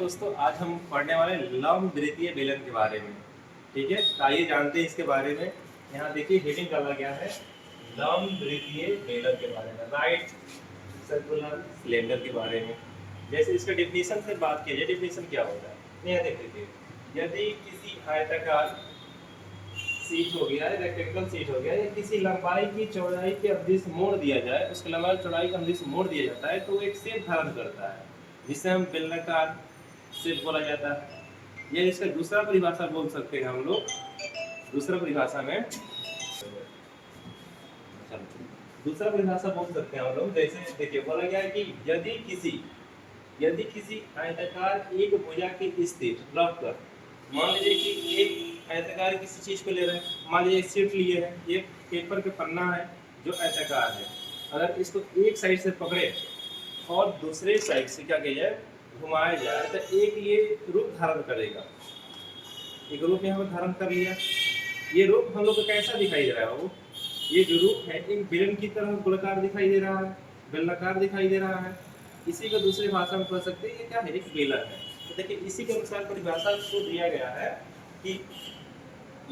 दोस्तों, आज हम पढ़ने वाले लंबवृत्तीय बेलन के बारे में। ठीक है, तो आइए जानते हैं इसके बारे में। यहाँ देखिए हेडिंग डाला गया है लंबवृत्तीय बेलन के बारे में, राइट सर्कुलर सिलेंडर के बारे में। जैसे इसका डिफिनीशन से बात की जाए, डिफिनीशन क्या होता है यहाँ देख लीजिए। यदि किसी आयताकार सीट हो गया, रेक्टेंगल सीट हो गया, या किसी लंबाई की चौड़ाई के अवधि से मोड़ दिया जाए, उसके लंबाई चौड़ाई के अवधि से मोड़ दिया जाता है, तो वो एक शेप धारण करता है, जिसे हम बेलनाकार शेप बोला जाता है। या इसका दूसरा परिभाषा बोल सकते हैं हम लोग, दूसरा परिभाषा में दूसरा परिभाषा बोल सकते हैं हम लोग। जैसे देखिए बोला गया है कि यदि किसी आयताकार एक भुजा की स्थिति रखकर, मान लीजिए कि एक आयताकार किसी चीज को ले रहे हैं, मान लीजिए एक शीट लिए हैं, एक पेपर के पन्ना है जो आयताकार है। अगर इसको एक साइड से पकड़े और दूसरे साइड से क्या किया जाए, घुमाया जाए, तो एक ये रूप धारण करेगा। एक रूप यहाँ पर धारण कर लिया। ये रूप हम लोग को कैसा दिखाई दे रहा है बाबू? ये जो रूप है एक बेलन की तरह गोलाकार दिखाई दे रहा है, बेलनाकार दिखाई दे रहा है। इसी को दूसरी भाषा में कह सकते हैं ये क्या है, एक बेलन है। तो देखिए इसी के अनुसार परिभाषा को दिया गया है कि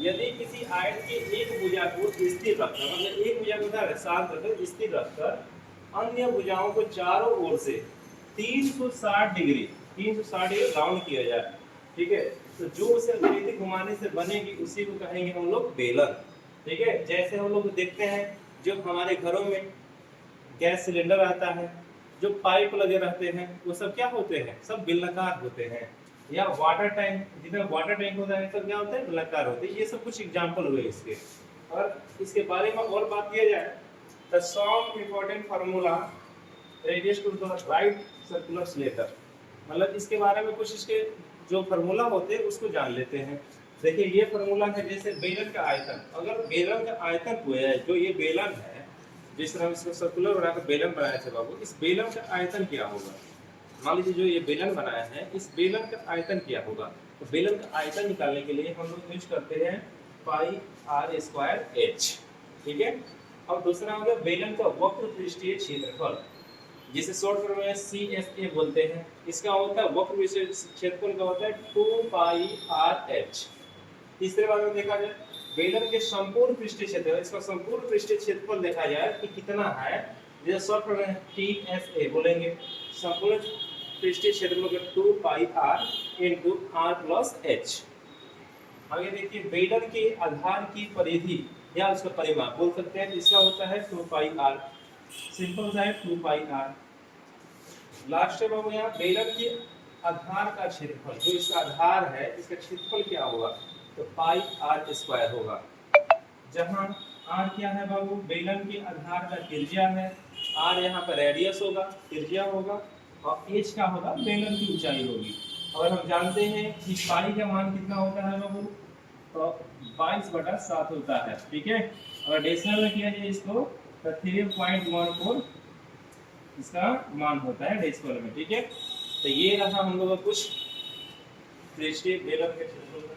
यदि किसी आयत के एक भुजा को स्थिर रखकर, मतलब एक भुजा को शांत रखकर स्थिर रखकर अन्य भुजाओं को चारों ओर से 360 डिग्री राउंड किया जाए, ठीक है, तो जो उसे विपरीत घुमाने से बनेगी उसी को कहेंगे हम लोग बेलन। ठीक है, जैसे हम लोग देखते हैं जो हमारे घरों में गैस सिलेंडर आता है, जो पाइप लगे रहते हैं, वो सब क्या होते हैं, सब बेलनाकार होते हैं। या वाटर टैंक, जितना वाटर टैंक होता है सब क्या होते हैं, बेलनाकार होते हैं। ये सब कुछ एग्जांपल हुए इसके। और इसके बारे में और बात किया जाए तो some important formula radius to the right circular cylinder, मतलब इसके बारे में कुछ इसके जो फार्मूला होते हैं उसको जान लेते हैं। देखिए ये फार्मूला है, जैसे बेलन का आयतन, अगर बेलन का आयतन हुआ है, जो ये बेलन है, जिस तरह इसको सर्कुलर बनाकर बेलन बनाए थे बाबू, इस बेलन का आयतन क्या होगा? मान लीजिए जो ये बेलन बनाया है, इस बेलन का आयतन क्या होगा? तो बेलन का आयतन निकालने के लिए हम लोग यूज करते हैं पाई आर स्क्वायर एच। ठीक है, अब दूसरा हो गया बेलन का वक्र पृष्ठीय क्षेत्रफल, जिसे शॉर्ट फॉर्म में CSA बोलते हैं। इसका होता है वक्र पृष्ठीय क्षेत्रफल का होता है 2 पाई आर एच। तीसरे बार में देखा जाए बेलन के संपूर्ण पृष्ठीय क्षेत्रफल, इसका संपूर्ण पृष्ठीय क्षेत्रफल देखा जाए कि कितना है, जैसे शॉर्ट फॉर्म में TSA बोलेंगे। संपूर्ण पृष्ठीय क्षेत्रफल का 2 pi r into r plus h. आगे देखिए बेलन के आधार की परिधि या उसका परिमाप बोल सकते हैं, इसका होता है 2 पाई आर, सिंपल सा है 2 पाई आर। लास्ट में हम यहाँ बेलन के आधार का क्षेत्रफल, जो इसका आधार है, इसका क्षेत्रफल क्या होगा, तो पाई आर स्क्वायर होगा। जहाँ आर क्या है बाबू, बेलन के आधार का त्रिज्या है, आर यहाँ पर रेडियस होगा, त्रिज्या होगा, और एच का होगा बेलन की ऊंचाई होगी। और हम जानते हैं कि पाई का मान कितना होता है बाबू, तो 22/7 होता है। ठीक है, और डेसिमल में किया जाए इसको तो 3.14 इसका मान होता है डेसिमल में। ठीक है, तो ये रहा हम लोग का कुछ पृष्ठीय बेलन के क्षेत्रफल